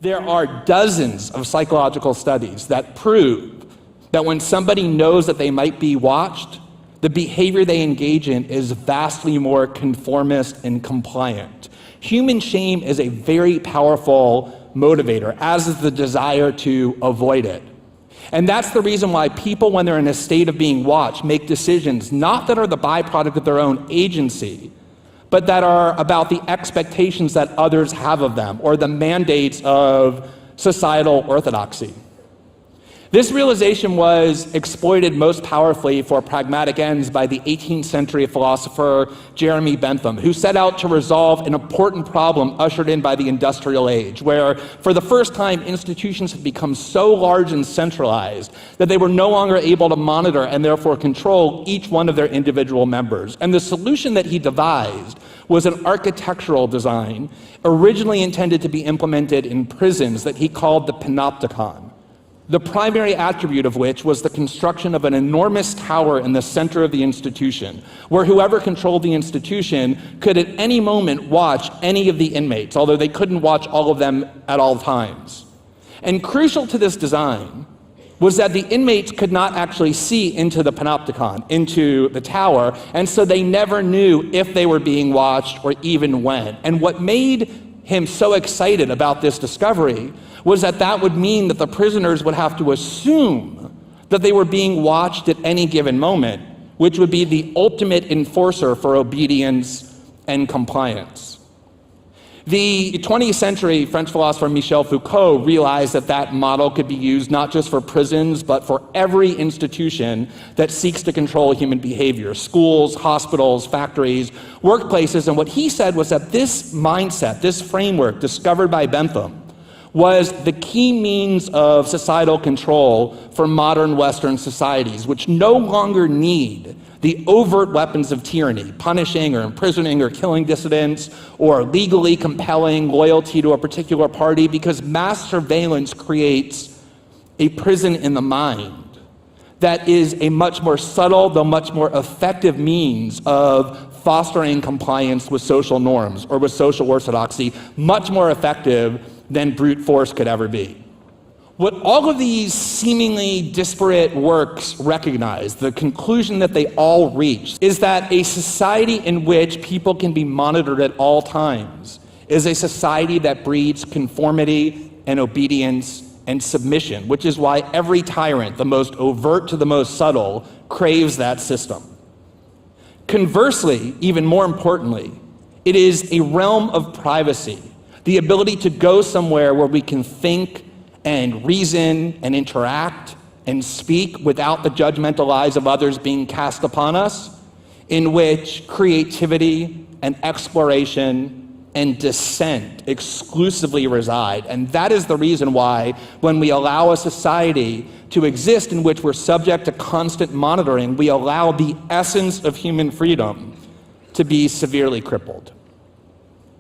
There are dozens of psychological studies that prove that when somebody knows that they might be watched, the behavior they engage in is vastly more conformist and compliant. Human shame is a very powerful motivator, as is the desire to avoid it. And that's the reason why people, when they're in a state of being watched, make decisions not that are the byproduct of their own agency, but that are about the expectations that others have of them, or the mandates of societal orthodoxy. This realization was exploited most powerfully for pragmatic ends by the 18th century philosopher Jeremy Bentham, who set out to resolve an important problem ushered in by the industrial age, where for the first time institutions had become so large and centralized that they were no longer able to monitor and therefore control each one of their individual members. And the solution that he devised was an architectural design originally intended to be implemented in prisons that he called the panopticon. The primary attribute of which was the construction of an enormous tower in the center of the institution, where whoever controlled the institution could at any moment watch any of the inmates, although they couldn't watch all of them at all times. And crucial to this design was that the inmates could not actually see into the panopticon, into the tower, and so they never knew if they were being watched or even when. And what made him so excited about this discovery was that that would mean that the prisoners would have to assume that they were being watched at any given moment, which would be the ultimate enforcer for obedience and compliance. The 20th century French philosopher Michel Foucault realized that that model could be used not just for prisons, but for every institution that seeks to control human behavior: schools, hospitals, factories, workplaces. And what he said was that this mindset, this framework discovered by Bentham, was the key means of societal control for modern Western societies, which no longer need the overt weapons of tyranny, punishing or imprisoning or killing dissidents, or legally compelling loyalty to a particular party, because mass surveillance creates a prison in the mind that is a much more subtle, though much more effective means of fostering compliance with social norms or with social orthodoxy, much more effective than brute force could ever be. What all of these seemingly disparate works recognize, the conclusion that they all reach, is that a society in which people can be monitored at all times is a society that breeds conformity and obedience and submission, which is why every tyrant, the most overt to the most subtle, craves that system. Conversely, even more importantly, it is a realm of privacy, the ability to go somewhere where we can think and reason and interact and speak without the judgmental eyes of others being cast upon us, in which creativity and exploration and dissent exclusively reside. And that is the reason why, when we allow a society to exist in which we're subject to constant monitoring, we allow the essence of human freedom to be severely crippled.